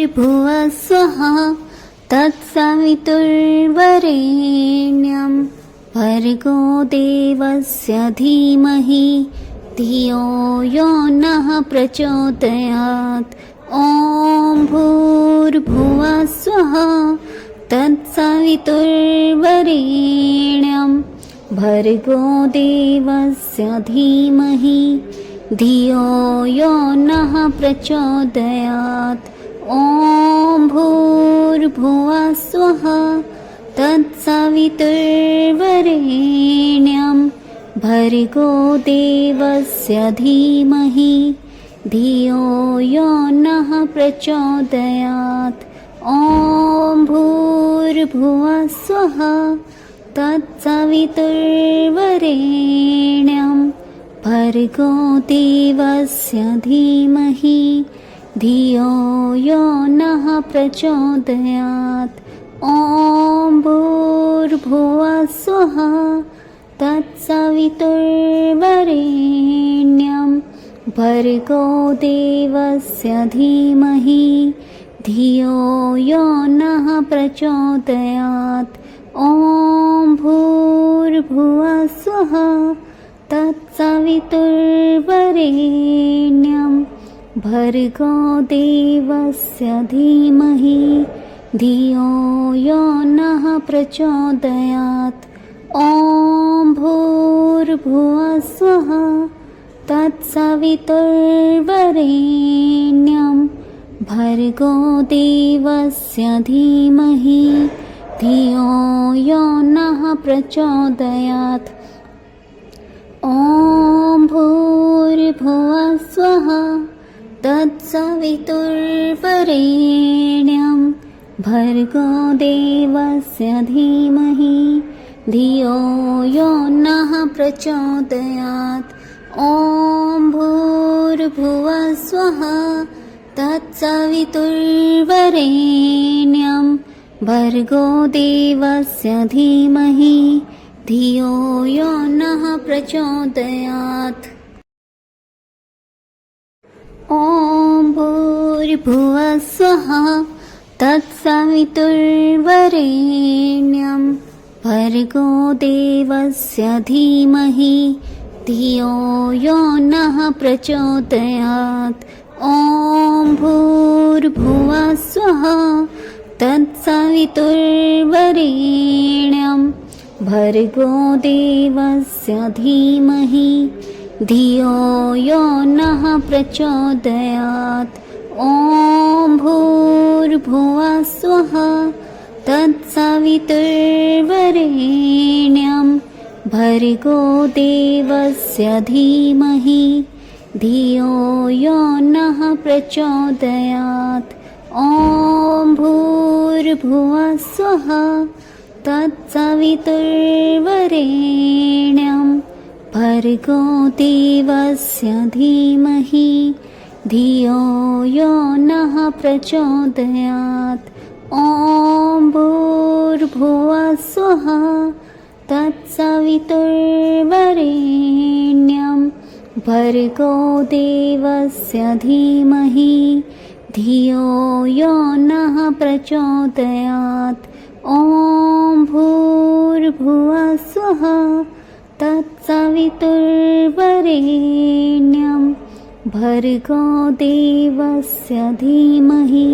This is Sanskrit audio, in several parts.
भूर्भुवः स्वः तत्सवितुर्वरेण्यं भर्गो देवस्य धीमहि धियो यो नः प्रचोदयात्। ॐ भूर्भुवः स्वः तत्सवितुर्वरेण्यं भर्गो देवस्य धीमहि धियो यो नः प्रचोदयात्। ॐ भूर्भुवः स्वः तत्सवितुर्वरेण्यं भर्गो देवस्य धीमहि धियो यो नः प्रचोदयात्। ॐ भूर्भुवः स्वः तत्सवितुर्वरेण्यं भर्गो देवस्य धीमहि धियो यो नः प्रचोदयात्। ॐ भूर्भुवः स्वः तत्सवितुर्वरेण्यं भर्गो देवस्य धीमहि धियो यो नः प्रचोदयात्। ॐ भूर्भुवः स्वः तत्सवितुर्वरेण्यं भर्गो देवस्य धीमहि धियो यो नः प्रचोदयात्। ॐ भूर्भुवः स्वः तत्सवितुर्वरेण्यं भर्गो देवस्य धीमहि धियो यो नः प्रचोदयात्। ॐ भूर्भुवः स्वः तत्सवितुर्वरेण्यं भर्गो देवस्य धीमहि धियो यो नः प्रचोदयात्। ॐ भूर्भुवः स्वः तत्सवितुर्वरेण्यं भर्गो देवस्य धीमहि धियो यो नः प्रचोदयात्। ॐ भूर्भुवः स्वः तत्सवितुर्वरेण्यं भर्गो देवस्य धीमहि धियो यो नः प्रचोदयात्। ॐ भूर्भुवः स्वः तत्सवितुर्वरेण्यं भर्गो देवस्य धीमहि धियो यो नः प्रचोदयात्। ॐ भूर्भुवः स्वः तत्सवितुर्वरेण्यं भर्गो देवस्य धीमहि धियो यो नः प्रचोदयात्। ॐ भूर्भुवः स्वः तत्सवितुर्वरेण्यं भर्गो देवस्य धीमहि धियो यो नः प्रचोदयात्। ॐ भूर्भुवः स्वः तत्सवितुर्वरेण्यं भर्गो देवस्य धीमहि धियो यो नः प्रचोदयात्। ॐ भूर्भुवः स्वः तत्सवितुर्वरेण्यं भर्गो देवस्य धीमहि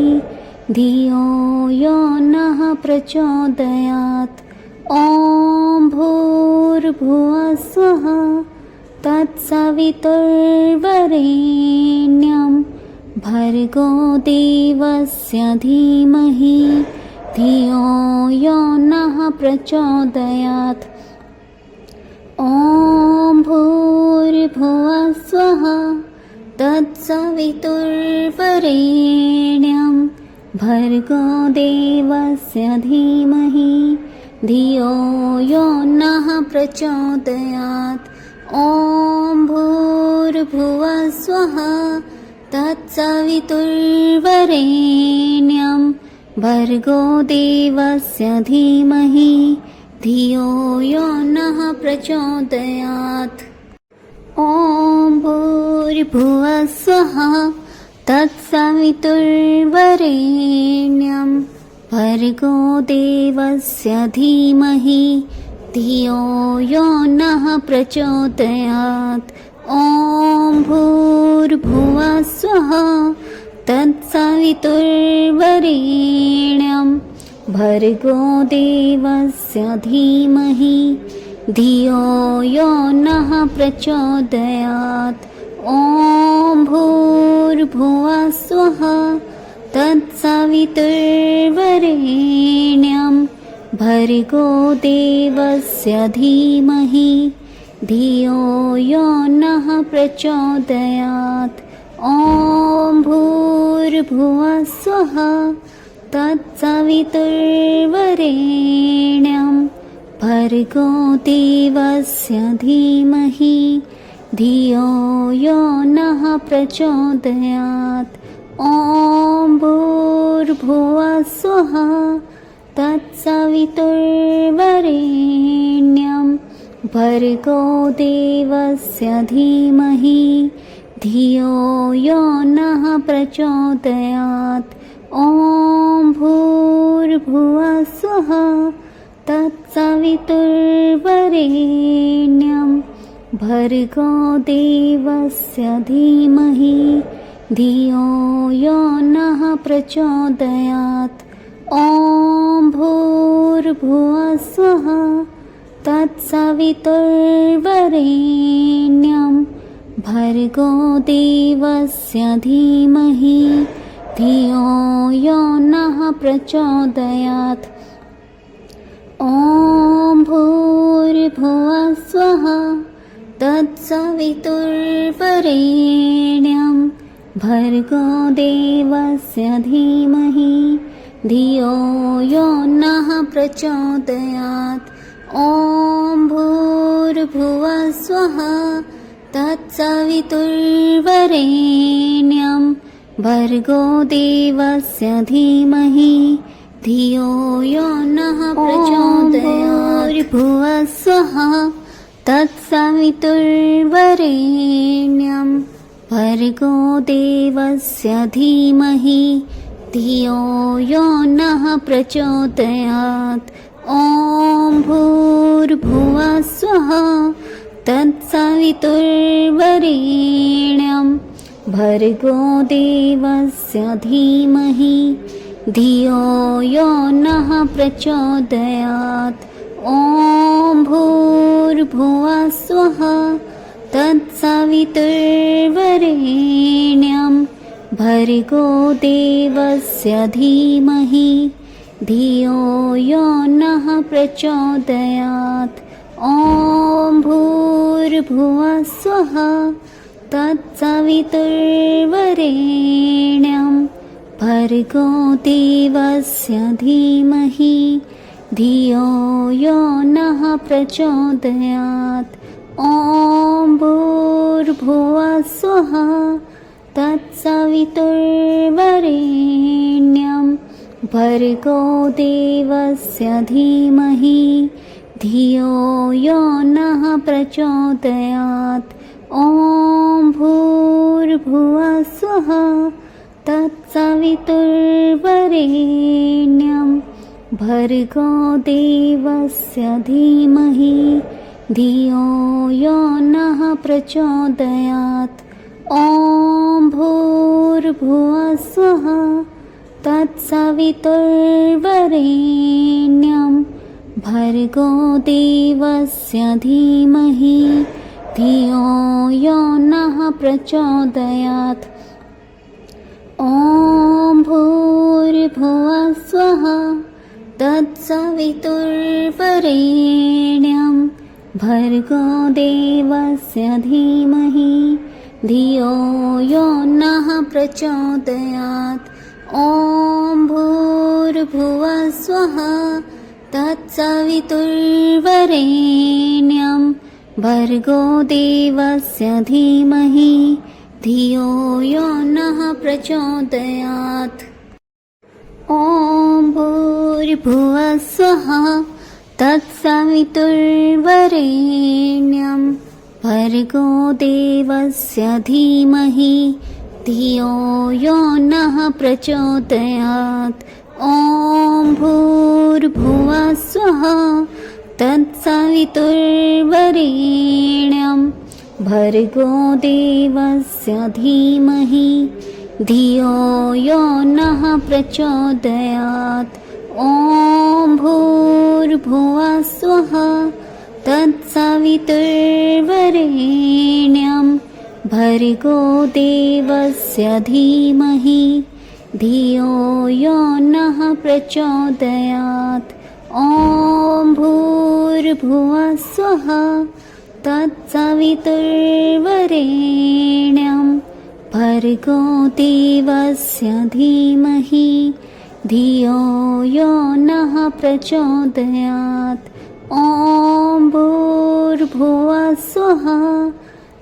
धियो यो नः प्रचोदयात्। ॐ भूर्भुवः स्वः तत्सवितुर्वरेण्यं भर्गो देवस्य धीमहि धियो यो नः प्रचोदयात्। ॐ भूर्भुवः स्वः तत्सवितुर्वरेण्यं भर्गो देवस्य धीमहि धियो यो नः प्रचोदयात्। ॐ भूर्भुवः स्वः तत्सवितुर्वरेण्यं भर्गो देवस्य धीमहि धियो यो नः प्रचोदयात्। ॐ भूर्भुवः स्वः तत्सवितुर्वरेण्यं भर्गो देवस्य धीमहि धियो यो नः प्रचोदयात्। ॐ भूर्भुवः स्वः तत्सवितुर्वरेण्यं भर्गो देवस्य धीमहि धियो यो नः प्रचोदयात्। ॐ भूर्भुवः स्वः तत्सवितुर्वरेण्यं भर्गो देवस्य धीमहि धियो यो नः प्रचोदयात्। ॐ भूर्भुवः स्वः तत्सवितुर्वरेण्यं भर्गो देवस्य धीमहि धियो यो नः प्रचोदयात्। ॐ भूर्भुवः स्वः तत्सवितुर्वरेण्यं भर्गो देवस्य धीमहि धियो यो नः प्रचोदयात्। ॐ भूर्भुवः स्वः तत्सवितुर्वरेण्यं भर्गो देवस्य धीमहि धियो यो नः प्रचोदयात्। ॐ भूर्भुवः स्वः तत्सवितुर्वरेण्यं भर्गो देवस्य धीमहि धियो यो नः प्रचोदयात्। ॐ भूर्भुवः स्वः तत्सवितुर्वरेण्यं भर्गो देवस्य धीमहि धियो यो नः प्रचोदयात्। ॐ भूर्भुवः स्वः तत्सवितुर्वरेण्यं भर्गो देवस्य धीमहि धियो यो नः प्रचोदयात्। भूर्भुवः स्वः तत्सवितुर्वरेण्यं भर्गो देवस्य धीमहि धियो यो नः प्रचोदयात्। ॐ भूर्भुवः स्वः तत्सवितुर्वरेण्यं भर्गो देवस्य धीमहि धियो यो नः प्रचोदयात्। ॐ भूर्भुवः स्वः तत्सवितुर्वरेण्यं भर्गो देवस्य धीमहि धियो यो नः प्रचोदयात्। ॐ भूर्भुवः स्वः तत्सवितुर्वरेण्यं भर्गो देवस्य धीमहि धियो यो नः प्रचोदयात्। ॐ भूर्भुवः स्वः तत्सवितुर्वरेण्यं भर्गो देवस्य धीमहि धियो यो नः प्रचोदयात्। ॐ भूर्भुवः स्वः तत्सवितुर्वरेण्यं भर्गो देवस्य धीमहि धियो यो नः प्रचोदयात्। ॐ भूर्भुवः स्वः तत्सवितुर्वरेण्यं भर्गो देवस्य धीमहि धियो यो नः प्रचोदयात्। ॐ भूर्भुवः स्वः तत्सवितुर्वरेण्यं भर्गो देवस्य धीमहि धियो यो नः प्रचोदयात्। ॐ भूर्भुवः स्वः तत्सवितुर्वरेण्यं भर्गो देवस्य धीमहि धियो यो नः प्रचोदयात्। ॐ भूर्भुवः स्वः तत्सवितुर्वरेण्यं भर्गो देवस्य धीमहि धियो यो नः प्रचोदयात्। ॐ भूर्भुवः स्वः तत्सवितुर्वरेण्यं भर्गो देवस्य धीमहि धियो यो नः प्रचोदयात्। ॐ भूर्भुवः स्वः तत्सवितुर्वरेण्यं भर्गो देवस्य धीमहि धियो यो नः प्रचोदयात्। ॐ भूर्भुवः स्वः तत्सवितुर्वरेण्यं भर्गो देवस्य धीमहि धियो यो नः प्रचोदयात्। ॐ भूर्भुवः स्वः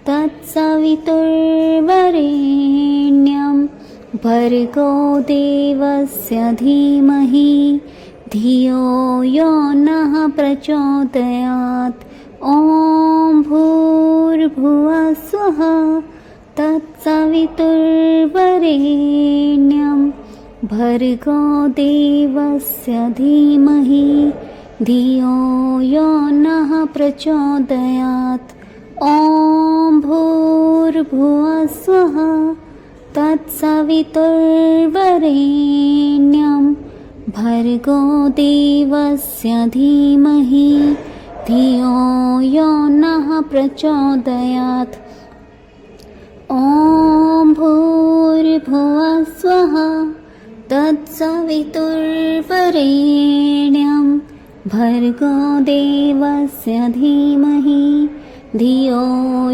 तत्सवितुर्वरेण्यं भर्गो देवस्य धीमहि धियो यो नः प्रचोदयात्। ॐ भूर्भुवः स्वः तत्सवितुर्वरेण्यं भर्गो देवस्य धीमहि धियो यो नः प्रचोदयात्। ॐ भूर्भुवः स्वः तत्सवितुर्वरेण्यं भर्गो देवस्य धीमहि धियो यो नः प्रचोदयात्। ॐ भूर्भुवः स्वः तत्सवितुर्वरेण्यं भर्गो देवस्य धीमहि धियो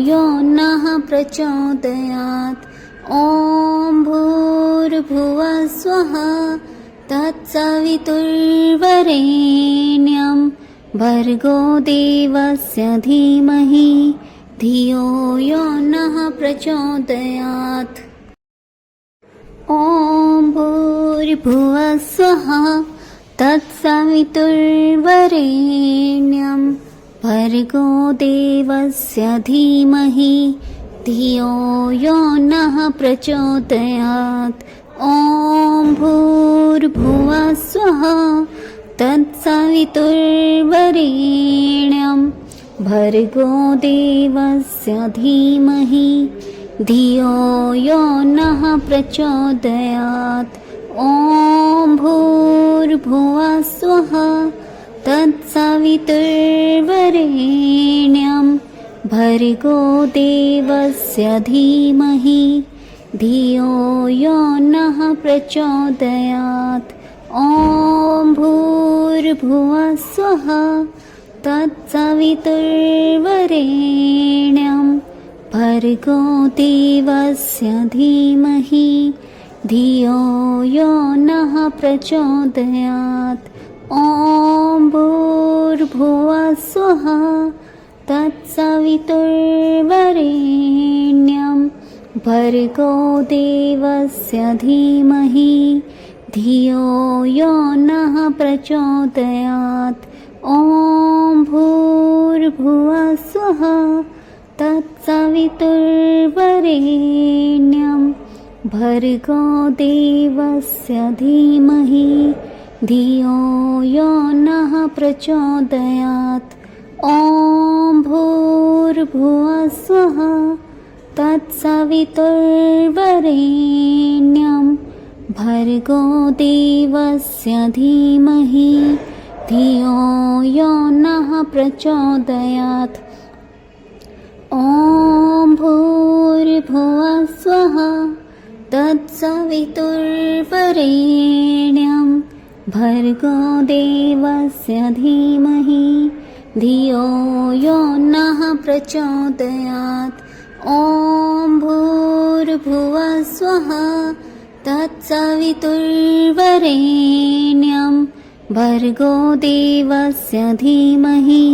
यो नः प्रचोदयात्। ॐ भूर्भुवः स्वः तत्सवितुर्वरेण्यं भर्गो देवस्य धीमहि धियो यो नः प्रचोदयात्। ॐ भूर्भुवः स्वः तत्सवितुर्वरेण्यं भर्गो देवस्य धीमहि धियो यो नः प्रचोदयात्। ॐ भूर्भुवः स्वः तत्सवितुर्वरेण्यं भर्गो देवस्य धीमहि धियो यो नः प्रचोदयात्। ॐ भूर्भुवः स्वः तत्सवितुर्वरेण्यं भर्गो देवस्य धीमहि धियो यो नः प्रचोदयात्। ॐ भूर्भुवः स्वः तत्सवितुर्वरेण्यं भर्गो देवस्य धीमहि धियो यो नः प्रचोदयात्। ॐ भूर्भुवः स्वः तत्सवितुर्वरेण्यं भर्गो देवस्य धीमहि धियो यो नः प्रचोदयात्। ॐ भूर्भुवः स्वः तत्सवितुर्वरेण्यं भर्गो देवस्य धीमहि धियो यो नः प्रचोदयात्। ॐ भूर्भुवः स्वः तत्सवितुर्वरेण्यं भर्गो देवस्य धीमहि धियो यो नः प्रचोदयात्। ॐ भूर्भुवः स्वः तत्सवितुर्वरेण्यं भर्गो देवस्य धीमहि धियो यो नः प्रचोदयात्। ॐ भूर्भुवः स्वः तत्सवितुर्वरेण्यं भर्गो देवस्य धीमहि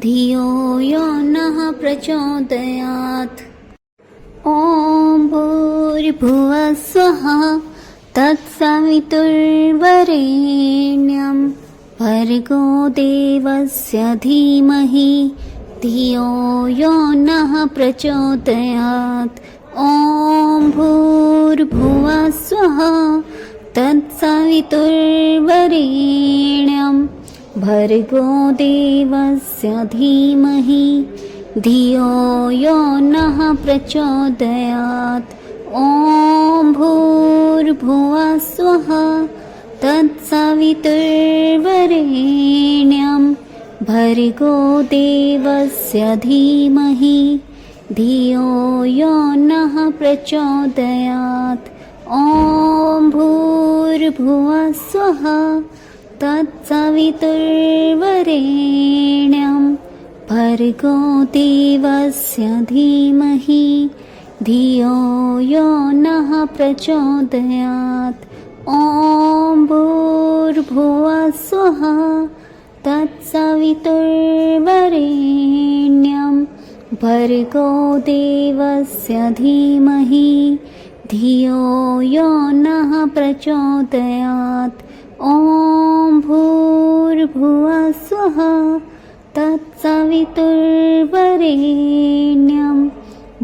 धियो यो नः प्रचोदयात्। ॐ भूर्भुवः स्वः तत्सवितुर्वरेण्यं भर्गो देवस्य धीमहि धियो यो नः प्रचोदयात्। ॐ ॐ भूर्भुवः स्वः तत्सवितुर्वरेण्यं भर्गो देवस्य धीमहि धियो यो नः प्रचोदयात्। ॐ भूर्भुवः स्वः तत्सवितुर्वरेण्यं भर्गो देवस्य धीमहि धियो यो नः प्रचोदयात्। ॐ भूर्भुवः स्वः तत्सवितुर्वरेण्यं भर्गो देवस्य धीमहि धियो यो नः प्रचोदयात्। ॐ भूर्भुवः स्वः तत्सवितुर्वरेण्यं भर्गो देवस्य धीमहि धियो यो नः प्रचोदयात्। ॐ भूर्भुवः स्वः तत्सवितुर्वरेण्यं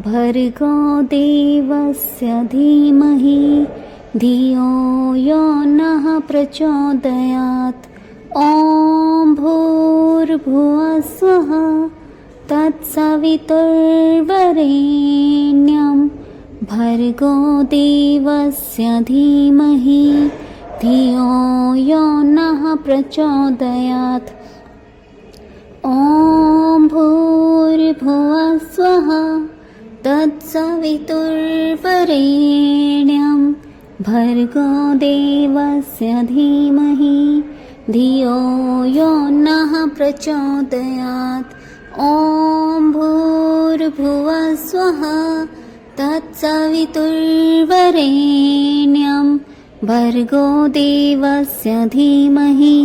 भर्गो देवस्य धीमहि धियो यो नः प्रचोदयात्। ॐ भूर्भुवः स्वः तत्सवितुर्वरेण्यं भर्गो देवस्य धीमहि धियो यो नः प्रचोदयात्। ॐ भूर्भुवः स्वः तत्सवितुर्वरेण्यं भर्गो देवस्य धीमहि धियो यो नः प्रचोदयात्। ॐ भूर्भुवः स्वः तत्सवितुर्वरेण्यं भर्गो देवस्य धीमहि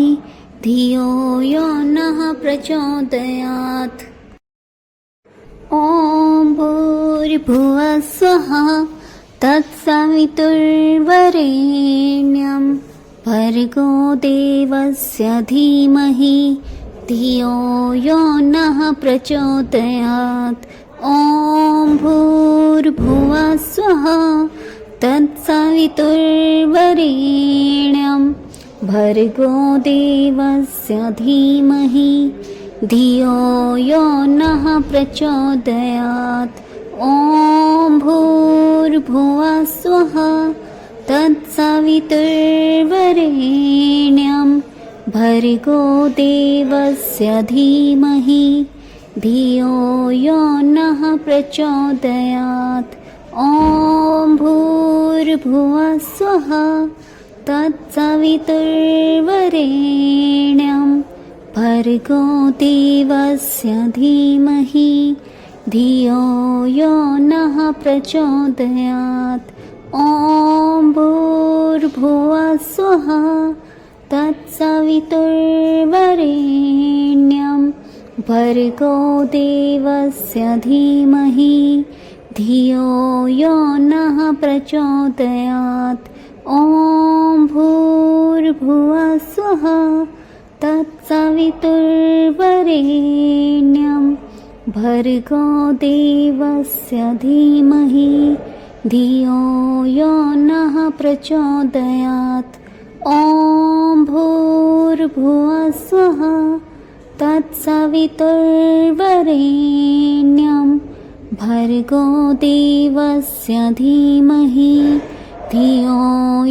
धियो यो नः प्रचोदयात्। ॐ भूर्भुवः स्वः तत्सवितुर्वरेण्यं भर्गो देवस्य धीमहि धियो यो नः प्रचोदयात्। ॐ भूर्भुवः स्वः तत्सवितुर्वरेण्यं भर्गो देवस्य धीमहि धियो यो नः प्रचोदयात्। ॐ भूर्भुवः स्वः तत्सवितुर्वरेण्यं भर्गो देवस्य धीमहि धियो यो नः प्रचोदयात्। ॐ भूर्भुवः स्वः तत्सवितुर्वरेण्यं भर्गो देवस्य धीमहि धियो यो नः प्रचोदयात्। ॐ भूर्भुवः स्वः तत्सवितुर्वरेण्यं भर्गो देवस्य धीमहि धियो यो नः प्रचोदयात्। ॐ भूर्भुवः स्वः तत्सवितुर्वरेण्यं भर्गो देवस्य धीमहि धियो यो नः प्रचोदयात्। ॐ भूर्भुवः स्वः तत्सवितुर्वरेण्यं भर्गो देवस्य धीमहि धियो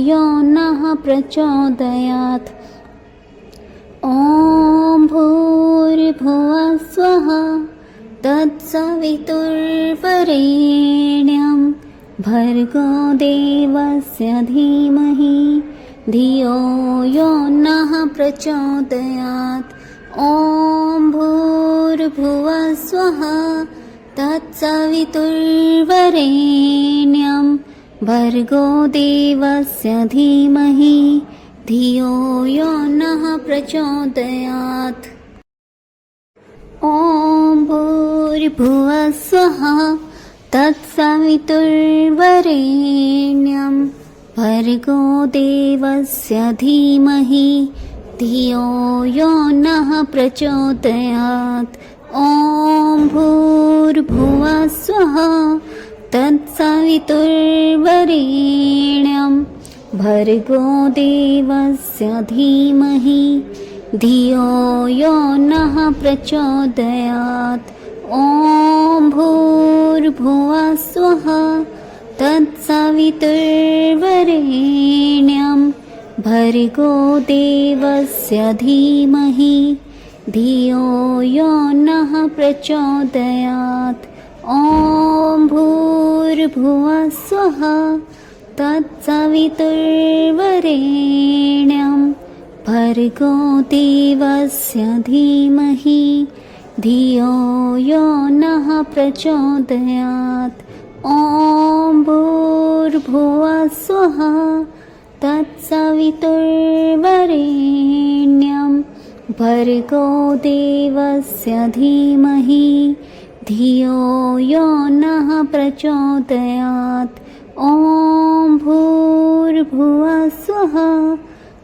यो नः प्रचोदयात्। ॐ भूर्भुवः स्वः तत्सवितुर्वरेण्यं भर्गो देवस्य धीमहि धियो यो नः प्रचोदयात्। ॐ भूर्भुवः स्वः तत्सवितुर्वरेण्यं भर्गो देवस्य धीमहि धियो यो नः प्रचोदयात्। ॐ भूर्भुवः स्वः तत्सवितुर्वरेण्यं भर्गो देवस्य धीमहि धियो यो नः प्रचोदयात्। ॐ भूर्भुवः स्वः तत्सवितुर्वरेण्यं भर्गो देवस्य धीमहि धियो यो नः प्रचोदयात्। ॐ भूर्भुवः स्वः तत्सवितुर्वरेण्यं भर्गो देवस्य धीमहि धियो यो नः प्रचोदयात्। ॐ भूर्भुवः स्वः तत्सवितुर्वरेण्यं भर्गो देवस्य धीमहि धियो यो नः प्रचोदयात्। ॐ भूर्भुवः स्वः तत्सवितुर्वरेण्यं भर्गो देवस्य धीमहि धियो यो नः प्रचोदयात्। ॐ भूर्भुवः स्वः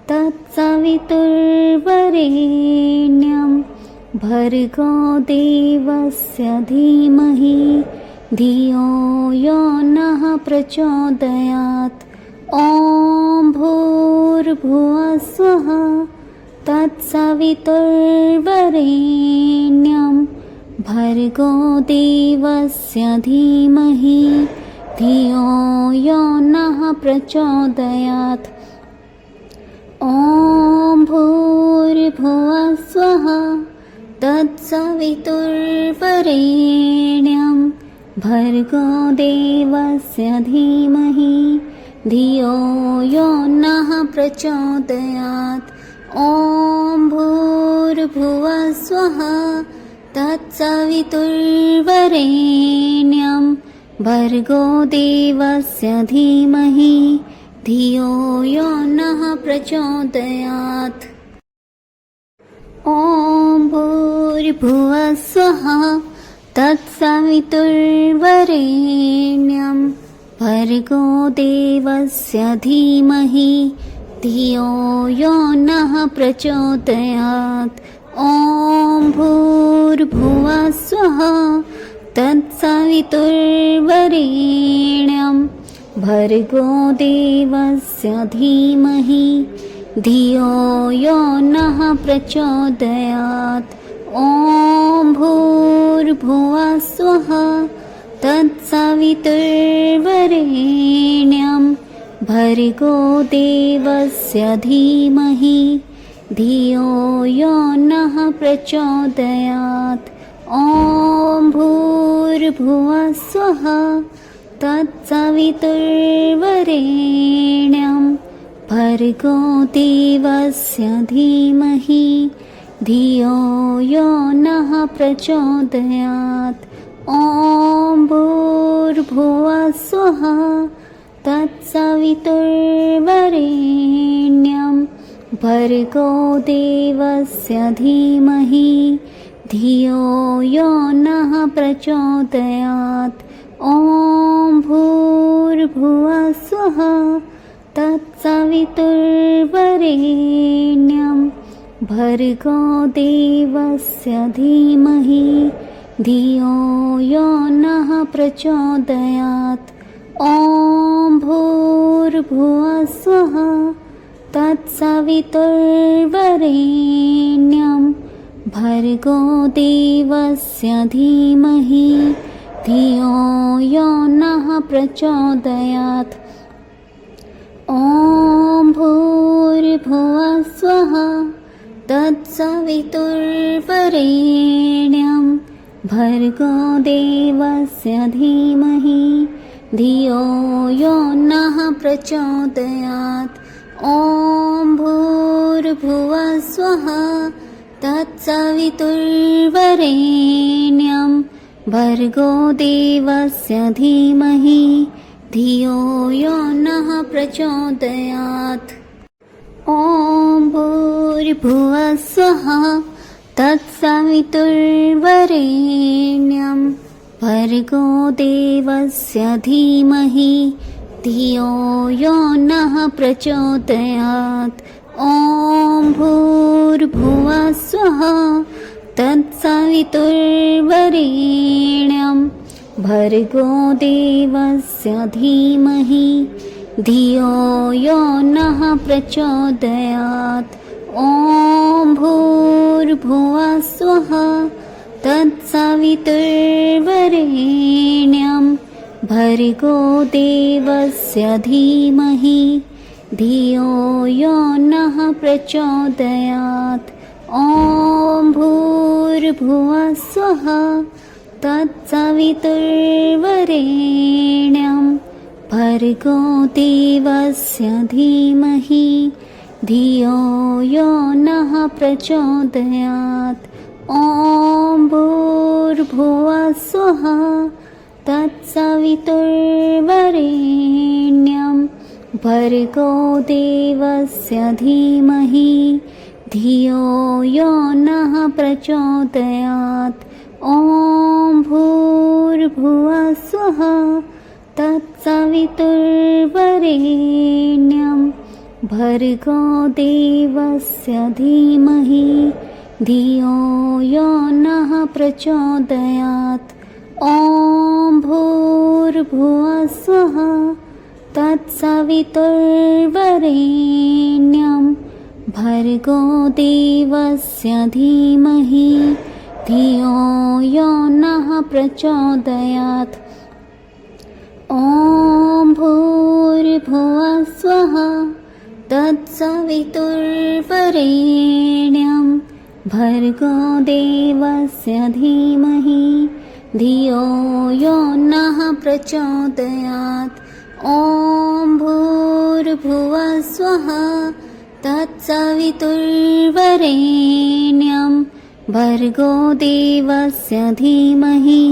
तत्सवितुर्वरेण्यं भर्गो देवस्य धीमहि धियो यो नः प्रचोदयात्। ॐ भूर्भुवः स्वः तत्सवितुर्वरेण्यं भर्गो देवस्य धीमहि धियो यो नः प्रचोदयात्। ॐ भूर्भुवः स्वः तत्सवितुर्वरेण्यं भर्गो देवस्य धीमहि धियो यो नः प्रचोदयात्। ॐ भूर्भुवः स्वः तत्सवितुर्वरेण्यं भर्गो देवस्य धीमहि धियो यो नः प्रचोदयात्। ॐ भूर्भुवः स्वः तत्सवितुर्वरेण्यं भर्गो देवस्य धीमहि धियो यो नः प्रचोदयात्। ॐ भूर्भुवः स्वः तत्सवितुर्वरेण्यं भर्गो देवस्य धीमहि धियो यो नः प्रचोदयात्। ॐ भूर्भुवः स्वः तत्सवितुर्वरेण्यं भर्गो देवस्य धीमहि धियो यो नः प्रचोदयात्। ॐ भूर्भुवः स्वः तत्सवितुर्वरेण्यं भर्गो देवस्य धीमहि धियो यो नः प्रचोदयात्। ॐ भूर्भुवः स्वः तत्सवितुर्वरेण्यं भर्गो देवस्य धीमहि धियो यो नः प्रचोदयात्। ॐ भूर्भुवः स्वः तत्सवितुर्वरेण्यं भर्गो देवस्य धीमहि धियो यो नः प्रचोदयात्। ॐ भूर्भुवः स्वः तत्सवितुर्वरेण्यं भर्गो देवस्य धीमहि धियो यो नः प्रचोदयात्। ॐ भूर्भुवः स्वः तत्सवितुर्वरेण्यं भर्गो देवस्य धीमहि धियो यो नः प्रचोदयात्। ॐ भूर्भुवः स्वः तत्सवितुर्वरेण्यं भर्गो देवस्य धीमहि धियो यो नः प्रचोदयात्। ॐ भूर्भुवः स्वः तत्सवितुर्वरेण्यं भर्गो देवस्य धीमहि धियो यो नः प्रचोदयात्। ॐ भूर्भुवः स्वः तत्सवितुर्वरेण्यं भर्गो देवस्य धीमहि धियो यो नः प्रचोदयात्। ॐ भूर्भुवः स्वः तत्सवितुर्वरेण्यं भर्गो देवस्य धीमहि धियो यो नः प्रचोदयात्। ॐ भूर्भुवः स्वः तत्सवितुर्वरेण्यं भर्गो देवस्य धीमहि धियो यो नः प्रचोदयात्। ॐ भूर्भुवः स्वः तत्सवितुर्वरेण्यं भर्गो देवस्य धीमहि धियो यो नः प्रचोदयात्। ॐ भूर्भुवः स्वः तत्सवितुर्वरेण्यं भर्गो देवस्य धीमहि धियो यो नः प्रचोदयात्। ॐ भूर्भुवः स्वः तत्सवितुर्वरेण्यं भर्गो देवस्य धीमहि धियो यो नः प्रचोदयात्। ॐ भूर्भुवः स्वः तत्सवितुर्वरेण्यं भर्गो देवस्य धीमहि धियो यो नः प्रचोदयात्। ॐ भूर्भुवः स्वः तत्सवितुर्वरेण्यं भर्गो देवस्य धीमहि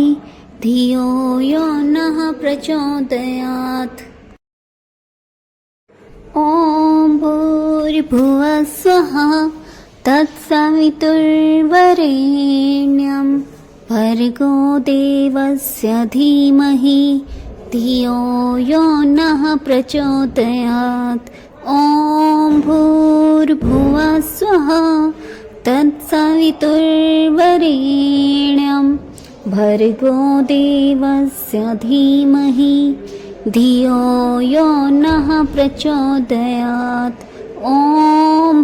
धियो यो नः प्रचोदयात्। ॐ भूर्भुवः स्वः तत्सवितुर्वरेण्यं भर्गो देवस्य धीमहि धियो यो नः प्रचोदयात्। ॐ भूर्भुवः स्वः तत्सवितुर्वरेण्यं भर्गो देवस्य धीमहि धियो यो नः प्रचोदयात्। ॐ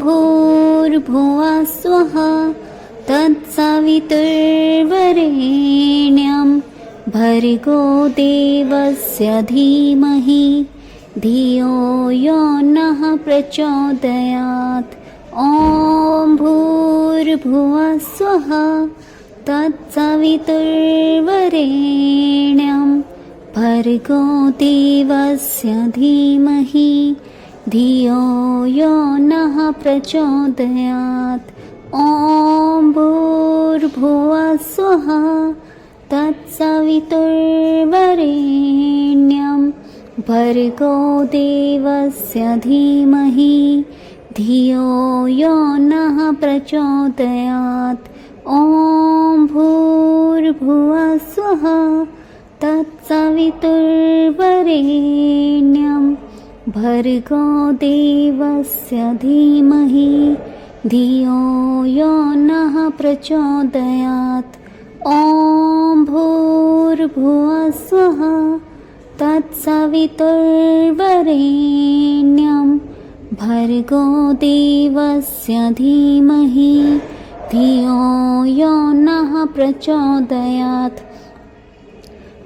भूर्भुवः स्वः तत्सवितुर्वरेण्यं भर्गो देवस्य धीमहि धियो यो नः प्रचोदयात्। ॐ भूर्भुवः स्वः तत्सवितुर्वरेण्यं भर्गो देवस्य धीमहि धियो यो नः प्रचोदयात्। ॐ भूर्भुवः स्वः तत्सवितुर्वरेण्यं भर्गो देवस्य धीमहि धियो यो नः प्रचोदयात्। ॐ भूर्भुवः स्वः तत्सवितुर्वरेण्यं भर्गो देवस्य धीमहि धियो यो नः प्रचोदयात्। ॐ भूर्भुवः स्वः तत्सवितुर्वरेण्यं भर्गो देवस्य धीमहि धियो यो नः प्रचोदयात्।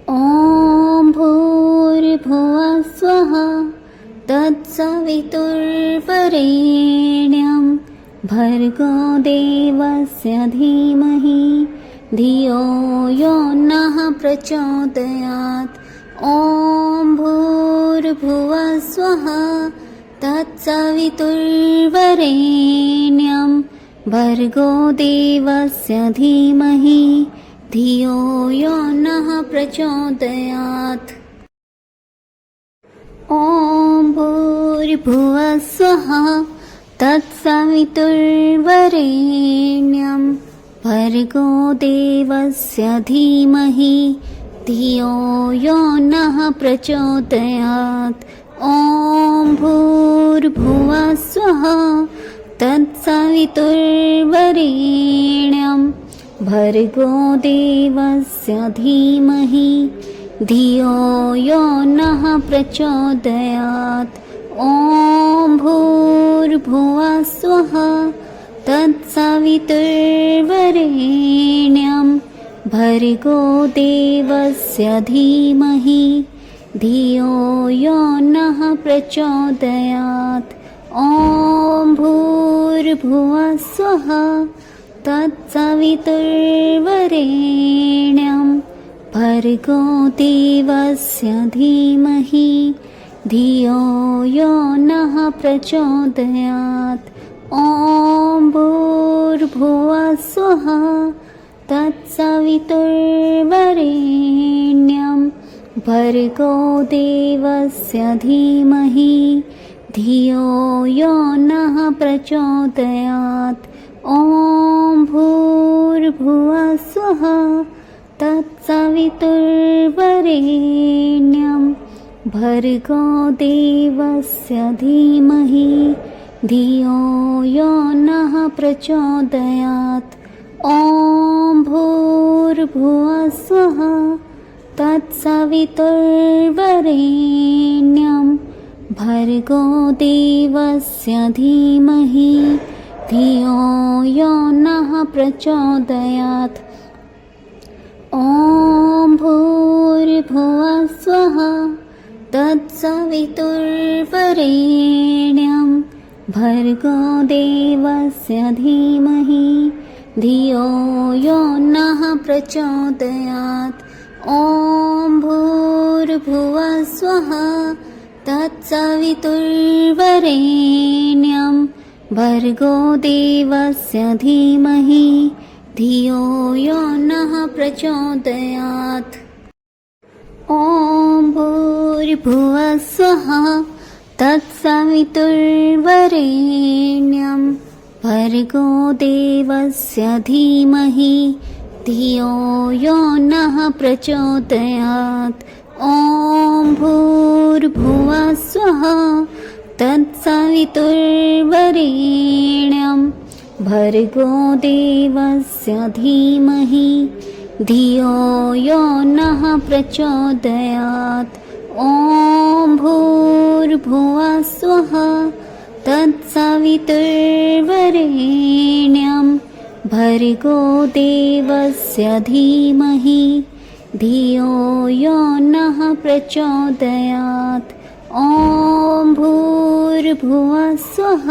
ॐ भूर्भुवः स्वः तत्सवितुर्वरेण्यं भर्गो देवस्य धीमहि धियो यो नः प्रचोदयात्। ॐ भूर्भुवः स्वः तत्सवितुर्वरेण्यं भर्गो देवस्य धीमहि धियो यो नः प्रचोदयात्। ॐ भूर्भुवः स्वः तत्सवितुर्वरेण्यं भर्गो देवस्य धीमहि धियो यो नः प्रचोदयात्। ॐ भूर्भुवः स्वः तत्सवितुर्वरेण्यं भर्गो देवस्य धीमहि धियो यो नः प्रचोदयात्। ॐ भूर्भुवः स्वः तत्सवितुर्वरेण्यं भर्गो देवस्य धीमहि धियो यो नः प्रचोदयात्। ॐ भूर्भुवः स्वः तत्सवितुर्वरेण्यं भर्गो देवस्य धीमहि धियो यो नः प्रचोदयात्। ॐ भूर्भुवः स्वः तत्सवितुर्वरेण्यं भर्गो देवस्य धीमहि धियो यो नः प्रचोदयात्। ॐ भूर्भुवः स्वः तत्सवितुर्वरेण्यं भर्गो देवस्य धीमहि धियो यो नः प्रचोदयात्। ॐ भूर्भुवः स्वः तत्सवितुर्वरेण्यं भर्गो देवस्य धीमहि धियो यो नः प्रचोदयात्। ॐ भूर्भुवः स्वः तत्सवितुर्वरेण्यं भर्गो देवस्य धीमहि धियो यो नः प्रचोदयात्। ॐ भूर्भुवः स्वः तत्सवितुर्वरेण्यं भर्गो देवस्य धीमहि धियो यो नः प्रचोदयात्। ॐ भूर्भुवः स्वः तत्सवितुर्वरेण्यं भर्गो देवस्य धीमहि धियो यो नः प्रचोदयात्। ॐ भूर्भुवः स्वः तत्सवितुर्वरेण्यं भर्गो देवस्य धीमहि धियो यो नः प्रचोदयात्। ॐ भूर्भुवः स्वः तत्सवितुर्वरेण्यं भर्गो देवस्य धीमहि धियो यो नः प्रचोदयात्। ॐ भूर्भुवः स्वः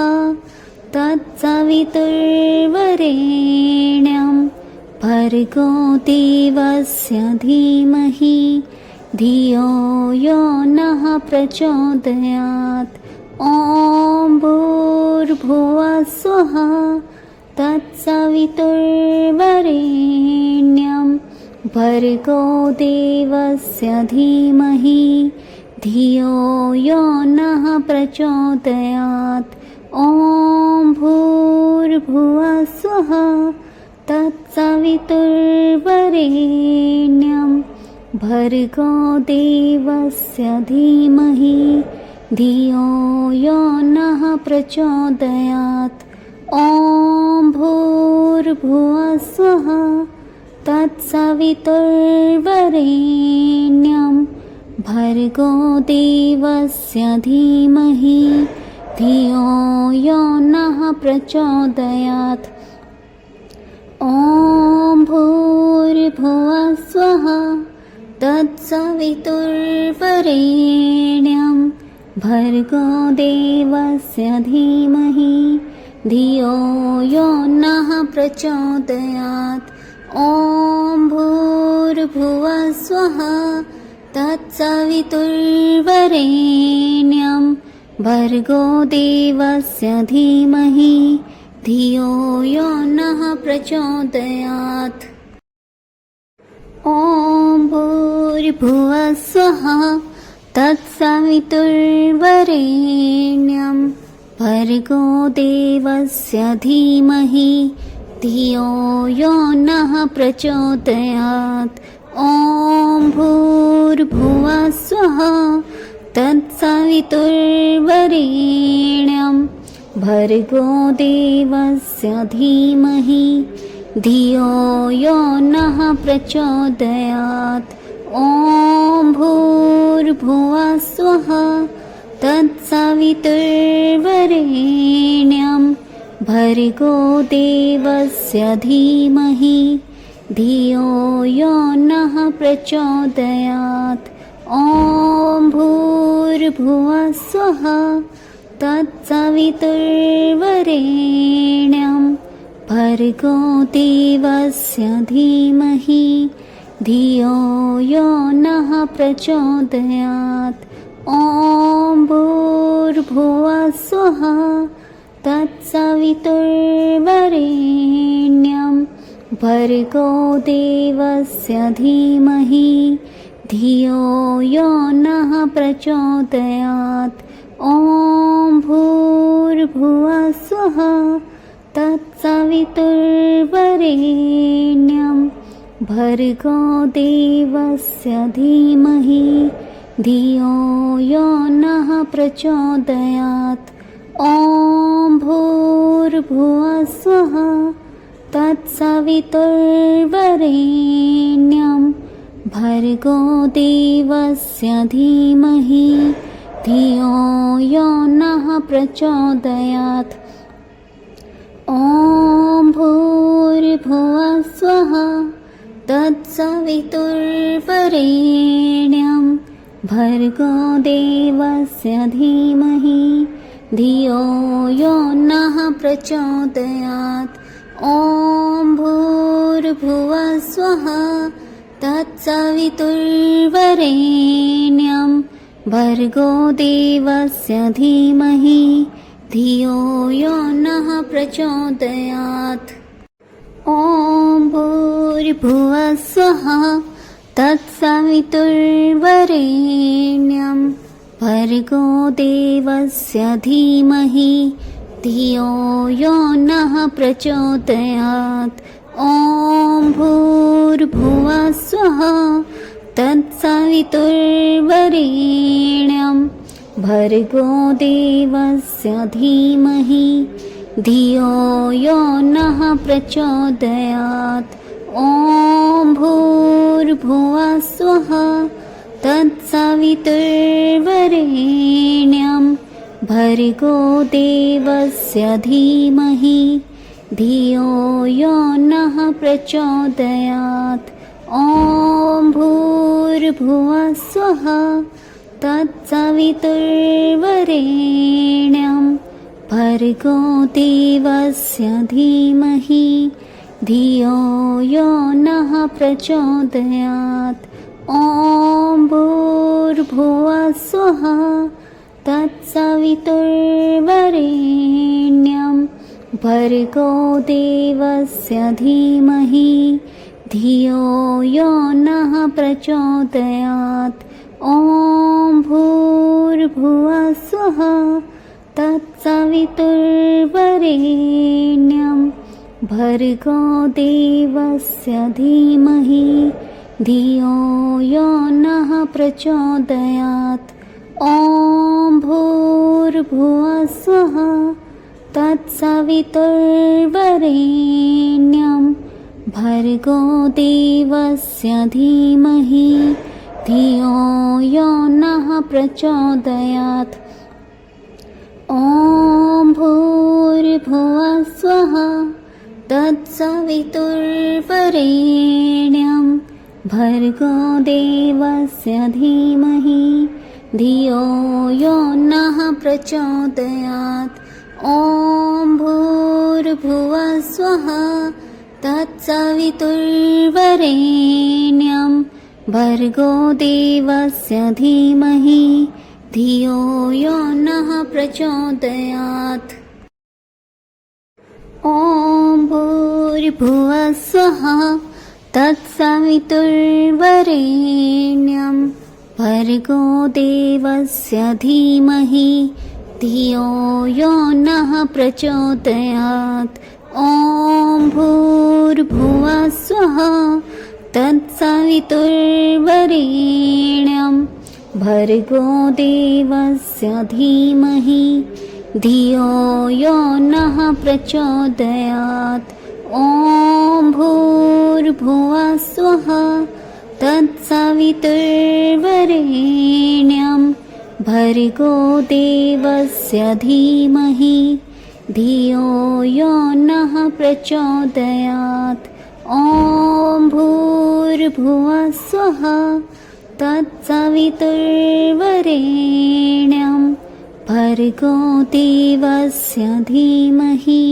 तत्सवितुर्वरेण्यं भर्गो देवस्य धीमहि धियो यो नः प्रचोदयात्। ॐ भूर्भुवः स्वः तत्सवितुर्वरेण्यं भर्गो देवस्य धीमहि धियो यो नः प्रचोदयात्। ॐ भूर्भुवः स्वः तत्सवितुर्वरेण्यं भर्गो देवस्य धीमहि धियो यो नः प्रचोदयात्। ॐ भूर्भुवः स्वः तत्सवितुर्वरेण्यं भर्गो देवस्य धीमहि धियो यो नः प्रचोदयात्। ॐ भूर्भुवः स्वः तत्सवितुर्वरेण्यं भर्गो देवस्य धीमहि धियो यो नः प्रचोदयात्। ॐ भूर्भुवः स्वः तत्सवितुर्वरेण्यं भर्गो देवस्य धीमहि धियो यो नः प्रचोदयात्। ॐ भूर्भुवः स्वः तत्सवितुर्वरेण्यं भर्गो देवस्य धीमहि धियो यो नः प्रचोदयात्। ॐ भूर्भुवः स्वः तत्सवितुर्वरेण्यं भर्गो देवस्य धीमहि धियो यो नः प्रचोदयात्। ॐ भूर्भुवः स्वः तत्सवितुर्वरेण्यं भर्गो देवस्य धीमहि धियो यो नः प्रचोदयात्। ॐ भूर्भुवः स्वः तत्सवितुर्वरेण्यं भर्गो देवस्य धीमहि धियो यो नः प्रचोदयात्। ॐ भूर्भुवः स्वः तत्सवितुर्वरेण्यं भर्गो देवस्य धीमहि धियो यो नः प्रचोदयात्। ॐ भूर्भुवः स्वः तत्सवितुर्वरेण्यं भर्गो देवस्य धीमहि धियो यो नः प्रचोदयात्। ॐ भूर्भुवः स्वः तत्सवितुर्वरेण्यं भर्गो देवस्य धीमहि धियो यो नः प्रचोदयात्। ॐ भूर्भुवः स्वः तत्सवितुर्वरेण्यं भर्गो देवस्य धीमहि धियो यो नः प्रचोदयात्। ॐ भूर्भुवः स्वः तत्सवितुर्वरेण्यं भर्गो देवस्य धीमहि धियो यो नः प्रचोदयात्। ॐ भूर्भुवः स्वः तत्सवितुर्वरेण्यं भर्गो देवस्य धीमहि धियो यो नः प्रचोदयात्। ॐ भूर्भुवः स्वः तत्सवितुर्वरेण्यं भर्गो देवस्य धीमहि धियो यो नः प्रचोदयात्। ॐ भूर्भुवः स्वः तत्सवितुर्वरेण्यं भर्गो देवस्य धीमहि धियो यो नः प्रचोदयात्। ॐ भूर्भुवः स्वः तत्सवितुर्वरेण्यं भर्गो देवस्य धीमहि धियो यो नः प्रचोदयात्। ॐ भूर्भुवः स्वः तत्सवितुर्वरेण्यं भर्गो देवस्य धीमहि धियो यो नः प्रचोदयात्। ॐ भूर्भुवः स्वः तत्सवितुर्वरेण्यं भर्गो देवस्य धीमहि धियो यो नः प्रचोदयात्। ॐ भूर्भुवः स्वः तत्सवितुर्वरेण्यं भर्गो देवस्य धीमहि धियो यो नः प्रचोदयात्। ॐ भूर्भुवः स्वः तत्सवितुर्वरेण्यं भर्गो देवस्य धीमहि धियो यो नः प्रचोदयात्। ॐ भूर्भुवः स्वः तत्सवितुर्वरेण्यं भर्गो देवस्य धीमहि धियो यो नः प्रचोदयात्। ॐ भूर्भुवः स्वः तत्सवितुर्वरेण्यं भर्गो देवस्य धीमहि धियो यो नः प्रचोदयात्। ॐ भूर्भुवः स्वः तत्सवितुर्वरेण्यं भर्गो देवस्य धीमहि धियो यो नः प्रचोदयात्। ॐ ॐ भूर्भुवः स्वः तत्सवितुर्वरेण्यं भर्गो देवस्य धीमहि धियो यो नः प्रचोदयात् ॐ भूर्भुवः स्वः तत्सवितुर्वरेण्यं भर्गो देवस्य धीमहि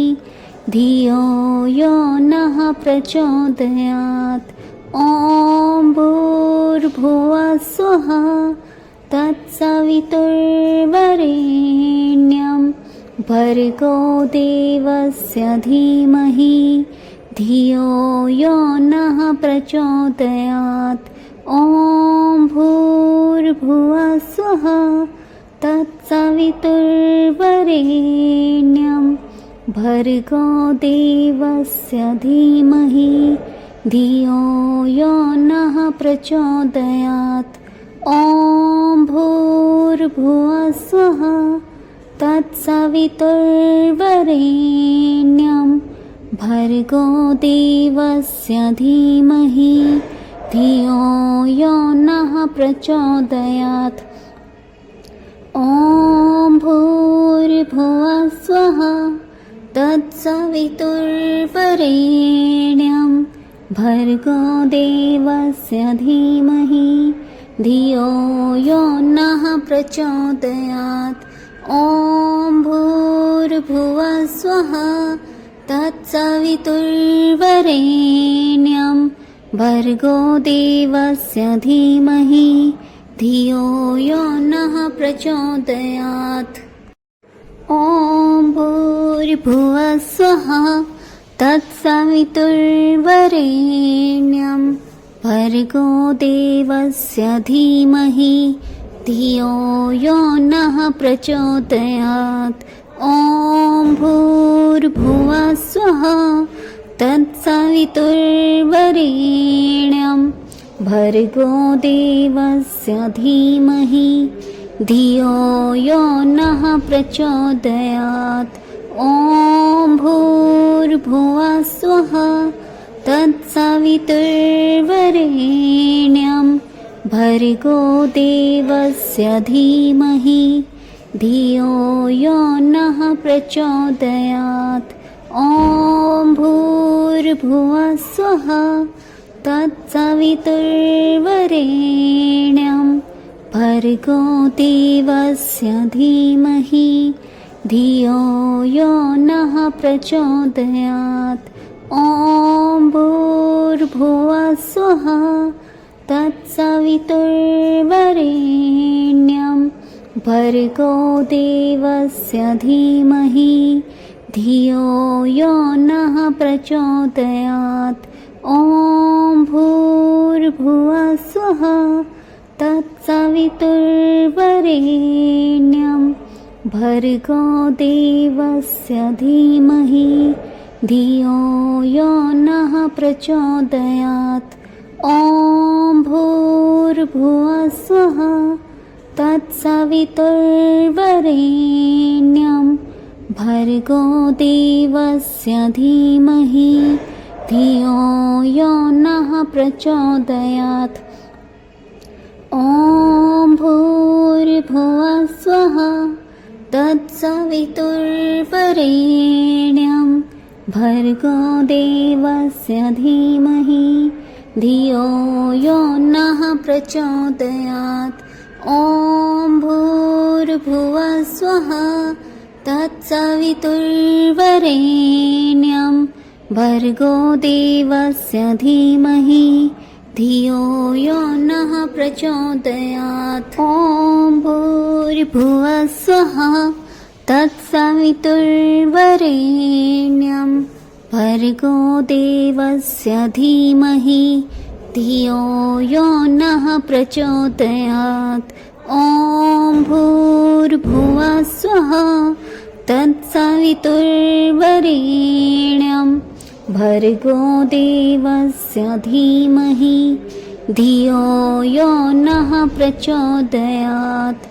धियो यो नः प्रचोदयात् ॐ भूर्भुवः स्वः तत्सवितुर्वरेण्यं भर्गो देवस्य धीमहि धियो यो नः प्रचोदयात् ॐ भूर्भुवः स्वः तत्सवितुर्वरेण्यं भर्गो देवस्य धीमहि धियो यो नः प्रचोदयात् ॐ भूर्भुवः स्वः तत्सवितुर्वरेण्यं भर्गो देवस्य धीमहि धियो यो नः प्रचोदयात् ॐ भूर्भुवः स्वः तत्सवितुर्वरेण्यं भर्गो देवस्य धीमहि धियो यो नः प्रचोदयात् ॐ भूर्भुवः स्वः तत्सवितुर्वरेण्यं भर्गो देवस्य धीमहि धियो यो नः प्रचोदयात् ॐ भूर्भुवः स्वः तत्सवितुर्वरेण्यं भर्गो देवस्य धीमहि धियो यो नः प्रचोदयात् ॐ भूर्भुवः स्वः तत्सवितुर्वरेण्यं भर्गो देवस्य धीमहि धियो यो नः प्रचोदयात् ॐ भूर्भुवः स्वः तत्सवितुर्वरेण्यं भर्गो देवस्य धीमहि धियो यो नः प्रचोदयात् ॐ भूर्भुवः स्वः तत्सवितुर्वरेण्यं भर्गो देवस्य धीमहि धियो यो नः प्रचोदयात् ॐ भूर्भुवः स्वः तत्सवितुर्वरेण्यं भर्गो देवस्य धीमहि धियो यो नः प्रचोदयात् ॐ भूर्भुवः स्वः तत्सवितुर्वरेण्यं भर्गो देवस्य धीमहि धियो यो नः प्रचोदयात् ॐ भूर्भुवः स्वः तत्सवितुर्वरेण्यं भर्गो देवस्य धीमहि धियो यो नः प्रचोदयात् ॐ भूर्भुवः स्वः तत्सवितुर्वरेण्यं भर्गो देवस्य धीमहि धियो यो नः प्रचोदयात् ॐ भूर्भुवः स्वः तत्सवितुर्वरेण्यं भर्गो देवस्य धीमहि धियो यो नः प्रचोदयात् ॐ भूर्भुवः स्वः तत्सवितुर्वरेण्यं भर्गो देवस्य धीमहि धियो यो नः प्रचोदयात् ॐ भूर्भुवः स्वः तत्सवितुर्वरेण्यं भर्गो देवस्य धीमहि धियो यो नः प्रचोदयात्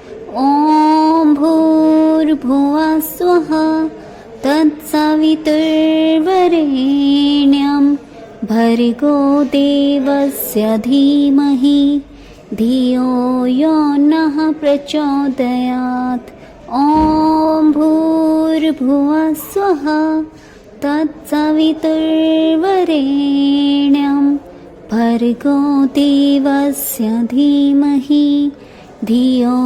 ॐ भूर्भुवः स्वः तत्सवितुर्वरेण्यं भर्गो देवस्य धीमहि धियो यो नः प्रचोदयात्। ॐ भूर्भुवः स्वः तत्सवितुर्वरेण्यं भर्गो देवस्य धीमहि धियो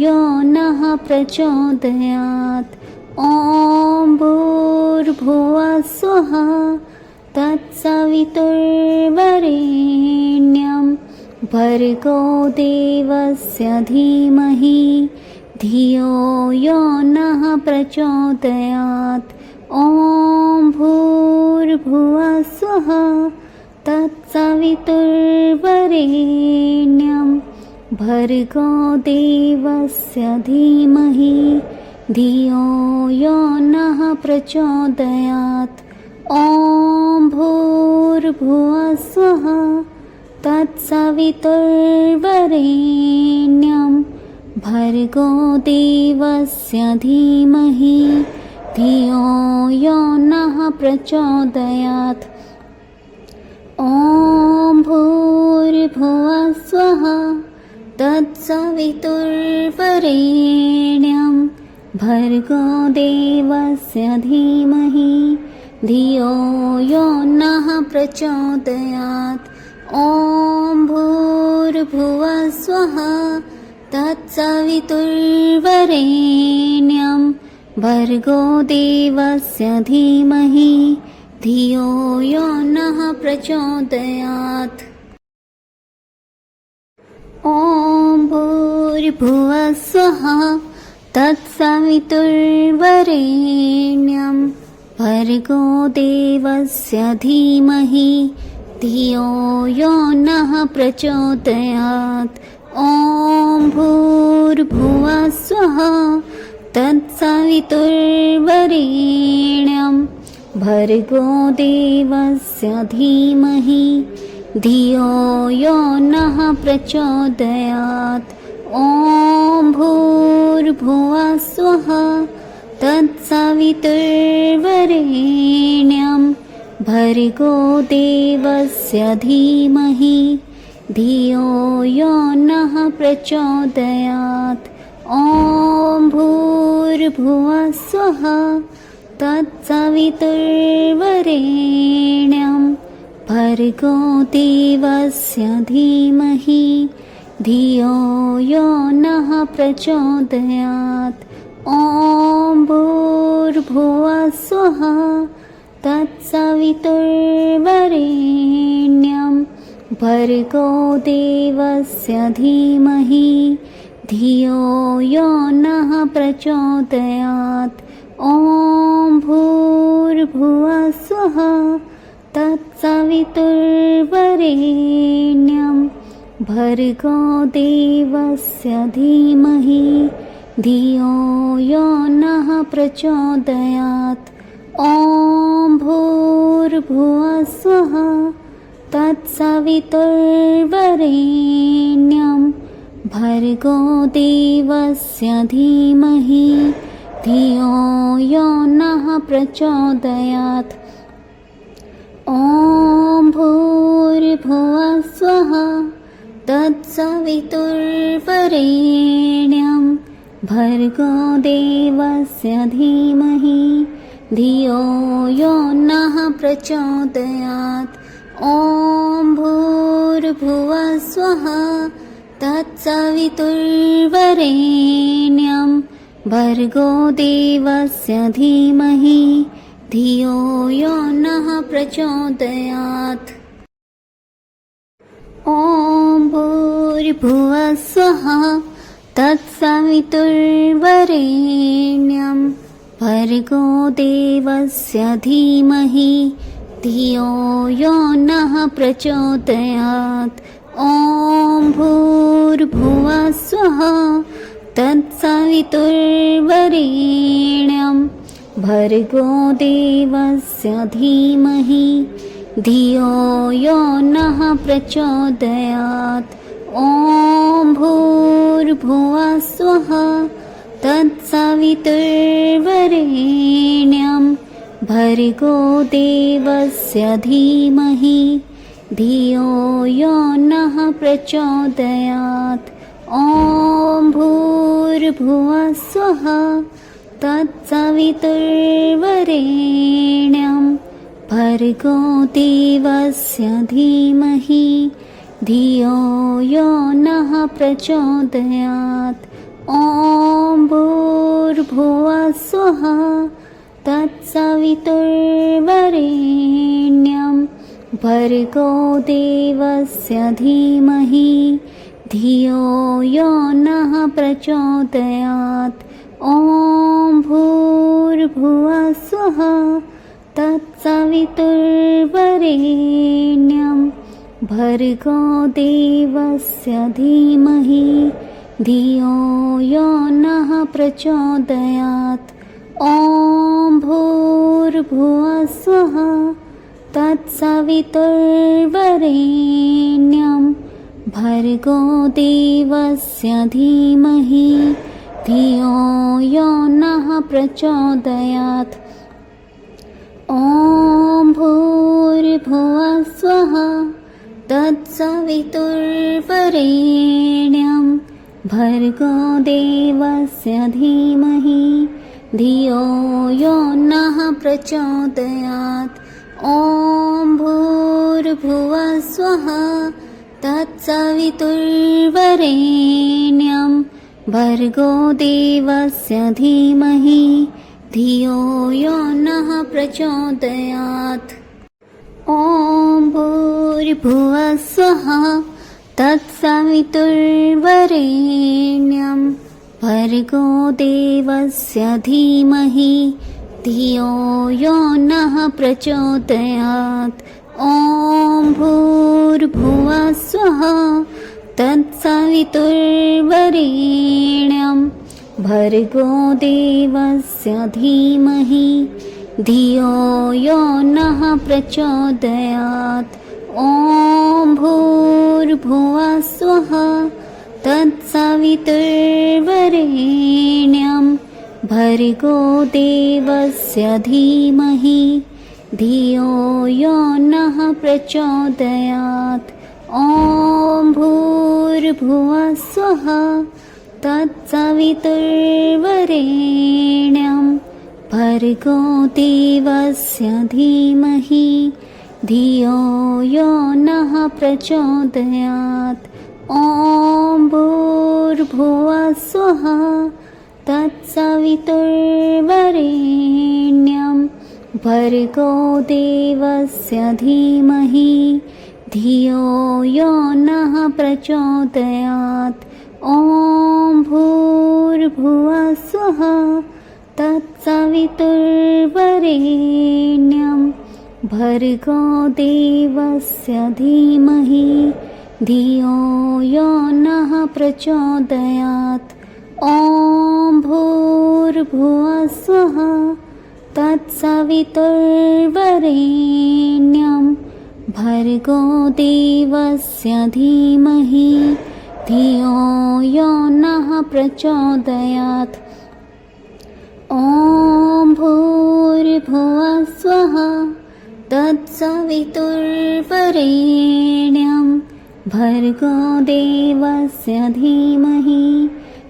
यो नः प्रचोदयात्। ॐ भूर्भुवः स्वः तत्सवितुर्वरेण्यं भर्गो देवस्य धीमहि धियो यो नः प्रचोदयात्। ॐ भूर्भुवः स्वः तत्सवितुर्वरेण्यं भर्गो देवस्य धीमहि धियो यो नः प्रचोदयात्। ॐ भूर्भुवः स्वः तत्सवितुर्वरेण्यं भर्गो देवस्य धीमहि धियो यो नः प्रचोदयात्। ॐ भूर्भुवः स्वः तत्सवितुर्वरेण्यं भर्गो देवस्य धीमहि धियो यो नः प्रचोदयात्। ॐ भूर्भुवः स्वः तत्सवितुर्वरेण्यं भर्गो देवस्य धीमहि धियो यो नः प्रचोदयात्। ॐ भूर्भुवः स्वः तत्सवितुर्वरेण्यं भर्गो देवस्य धीमहि धियो यो नः प्रचोदयात्। ॐ भूर्भुवः स्वः तत्सवितुर्वरेण्यं भर्गो देवस्य धीमहि धियो यो नः प्रचोदयात्। ॐ भूर्भुवः स्वः तत्सवितुर्वरेण्यं भर्गो देवस्य धीमहि धियो यो नः प्रचोदयात्। ॐ भूर्भुवः स्वः तत्सवितुर्वरेण्यं भर्गो देवस्य धीमहि धियो यो नः प्रचोदयात्। ॐ भूर्भुवः स्वः तत्सवितुर्वरेण्यं भर्गो देवस्य धीमहि धियो यो नः प्रचोदयात्। ॐ भूर्भुवः स्वः तत्सवितुर्वरेण्यं भर्गो देवस्य धीमहि धियो यो नः प्रचोदयात्। ॐ भूर्भुवः स्वः तत्सवितुर्वरेण्यं भर्गो देवस्य धीमहि धियो यो नः प्रचोदयात्। ॐ भूर्भुवः स्वः तत्सवितुर्वरेण्यं भर्गो देवस्य धीमहि धियो यो नः प्रचोदयात्। ॐ भूर्भुवः स्वः तत्सवितुर्वरेण्यं भर्गो देवस्य धीमहि धियो यो नः प्रचोदयात्। ॐ भूर्भुवः स्वः तत्सवितुर्वरेण्यं भर्गो देवस्य धीमहि धियो यो नः प्रचोदयात्। ॐ भूर्भुवः स्वः तत्सवितुर्वरेण्यं भर्गो देवस्य धीमहि धियो यो नः प्रचोदयात्। ॐ भूर्भुवः स्वः तत्सवितुर्वरेण्यं भर्गो देवस्य धीमहि धियो यो नः प्रचोदयात् ॐ भूर्भुवः स्वः तत्सवितुर्वरेण्यं भर्गो देवस्य धीमहि धियो यो नः प्रचोदयात् ॐ भूर्भुवः स्वः तत्सवितुर्वरेण्यं भर्गो देवस्य धीमहि धियो यो नः प्रचोदयात् ॐ भूर्भुवः स्वः तत्सवितुर्वरेण्यं भर्गो देवस्य धीमहि धियो यो नः प्रचोदयात् ॐ भूर्भुवः स्वः तत्सवितुर्वरेण्यं भर्गो देवस्य धीमहि धियो यो नः प्रचोदयात् ॐ भूर्भुवः स्वः तत्सवितुर्वरेण्यं भर्गो देवस्य धीमहि धियो यो नः प्रचोदयात् ॐ भूर्भुवः स्वः तत्सवितुर्वरेण्यं भर्गो देवस्य धीमहि धियो यो नः प्रचोदयात् ॐ भूर्भुवः स्वः तत्सवितुर्वरेण्यं भर्गो देवस्य धीमहि धियो यो नः प्रचोदयात् ॐ भूर्भुवः स्वः तत्सवितुर्वरेण्यं भर्गो देवस्य धीमहि धियो यो नः प्रचोदयात् ॐ भूर्भुवः स्वः तत्सवितुर्वरेण्यं भर्गो देवस्य धीमहि धियो यो नः प्रचोदयात् ॐ भूर्भुवः स्वः तत्सवितुर्वरेण्यं भर्गो देवस्य धीमहि धियो यो नः प्रचोदयात् ॐ भूर्भुवः स्वः तत्सवितुर्वरेण्यं भर्गो देवस्य धीमहि धियो यो नः प्रचोदयात् ॐ भूर्भुवः स्वः तत्सवितुर्वरेण्यं भर्गो देवस्य धीमहि धियो यो नः प्रचोदयात् ॐ भूर्भुवः स्वः तत्सवितुर्वरेण्यं भर्गो देवस्य धीमहि धियो यो नः प्रचोदयात् ॐ भूर्भुवः स्वः तत्सवितुर्वरेण्यं भर्गो देवस्य धीमहि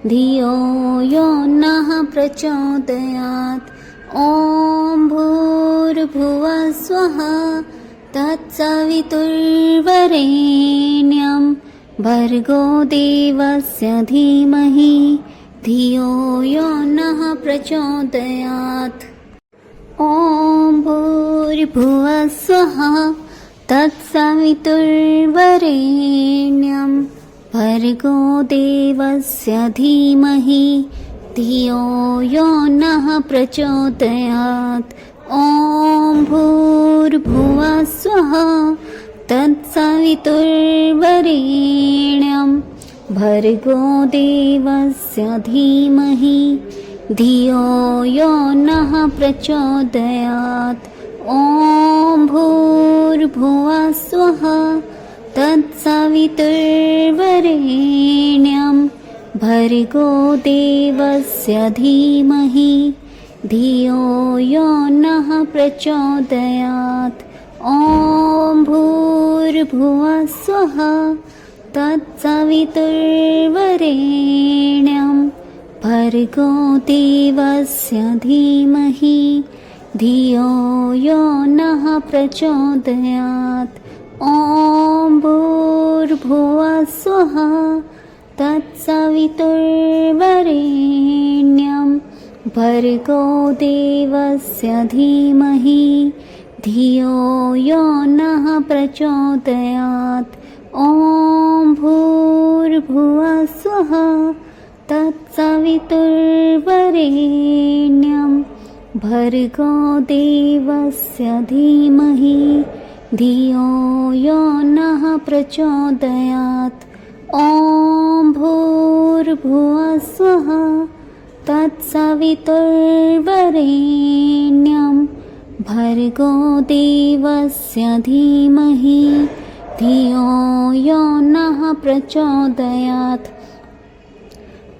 धियो यो नः प्रचोदयात् ॐ भूर्भुवः स्वः तत्सवितुर्वरेण्यं भर्गो देवस्य धीमहि धियो यो नः प्रचोदयात् ॐ भूर्भुवः स्वः तत्सवितुर्वरेण्यं भर्गो देवस्य धीमहि धियो यो नः प्रचोदयात् ॐ भूर्भुवः स्वः तत्सवितुर्वरेण्यं भर्गो देवस्य धीमहि धियो यो नः प्रचोदयात् ॐ भूर्भुवः स्वः तत्सवितुर्वरेण्यं भर्गो देवस्य धीमहि धियो यो नः प्रचोदयात्। ॐ भूर्भुवः स्वः तत्सवितुर्वरेण्यं भर्गो देवस्य धीमहि धियो यो नः प्रचोदयात्। ॐ भूर्भुवः स्वः तत्सवितुर्वरेण्यं भर्गो देवस्य धीमहि धियो यो नः प्रचोदयात्। ॐ भूर्भुवः स्वः तत्सवितुर्वरेण्यं भर्गो देवस्य धीमहि धियो यो नः प्रचोदयात्। ॐ भूर्भुवः स्वः तत्सवितुर्वरेण्यं भर्गो देवस्य धीमहि धियो यो नः प्रचोदयात्।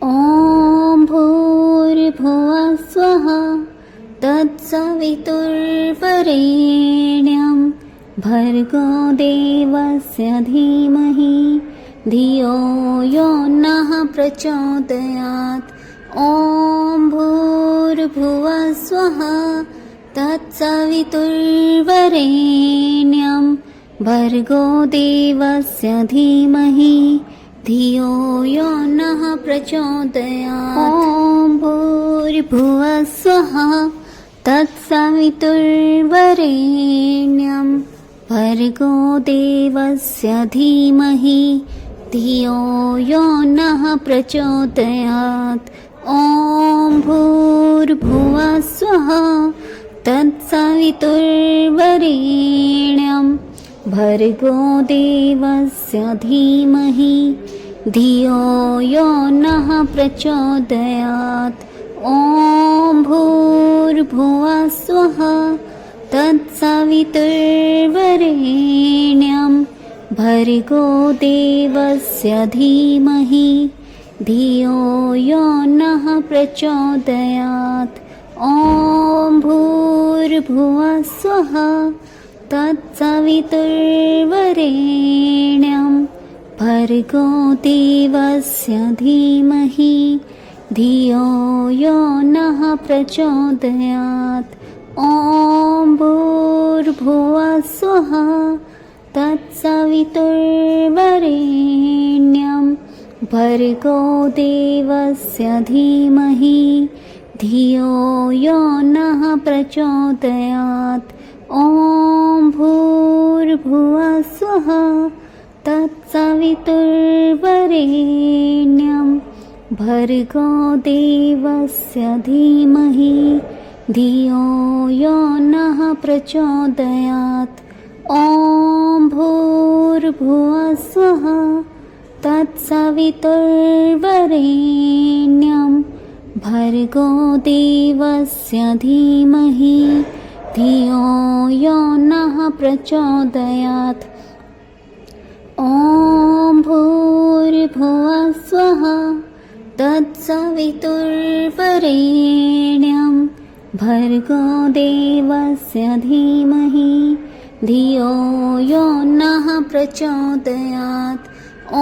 ॐ भूर्भुवः स्वः तत्सवितुर्वरेण्यं भर्गो देवस्य धीमहि धियो यो नः प्रचोदयात्। ॐ भूर्भुवः स्वः तत्सवितुर्वरेण्यं भर्गो देवस्य धीमहि धियो यो नः प्रचोदयात्। ॐ भूर्भुवः स्वः तत्सवितुर्वरेण्यं भर्गो देवस्य धीमहि धियो यो नः प्रचोदयात्। ॐ भूर्भुवः स्वः तत्सवितुर्वरेण्यं भर्गो देवस्य धीमहि धियो यो नः प्रचोदयात्। ॐ भूर्भुवः स्वः तत्सवितुर्वरेण्यं भर्गो देवस्य धीमहि धियो यो नः प्रचोदयात्। ॐ भूर्भुवः स्वः तत्सवितुर्वरेण्यं भर्गो देवस्य धीमहि धियो यो नः प्रचोदयात्। ॐ भूर्भुवः स्वः तत्सवितुर्वरेण्यं भर्गो देवस्य धीमहि धियो यो नः प्रचोदयात्। ॐ भूर्भुवः स्वः तत्सवितुर्वरेण्यं भर्गो देवस्य धीमहि धियो यो नः प्रचोदयात्। ॐ भूर्भुवः स्वः तत्सवितुर्वरेण्यं भर्गो देवस्य धीमहि धियो यो नः प्रचोदयात्। ॐ भूर्भुवः स्वः तत्सवितुर्वरेण्यं भर्गो देवस्य धीमहि धियो यो नः प्रचोदयात्। ॐ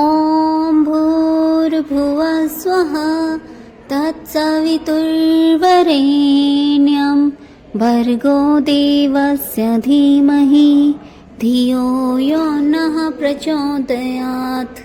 भूर्भुवः स्वः तत्सवितुर्वरेण्यं भर्गो देवस्य धीमहि धियो यो नः प्रचोदयात्।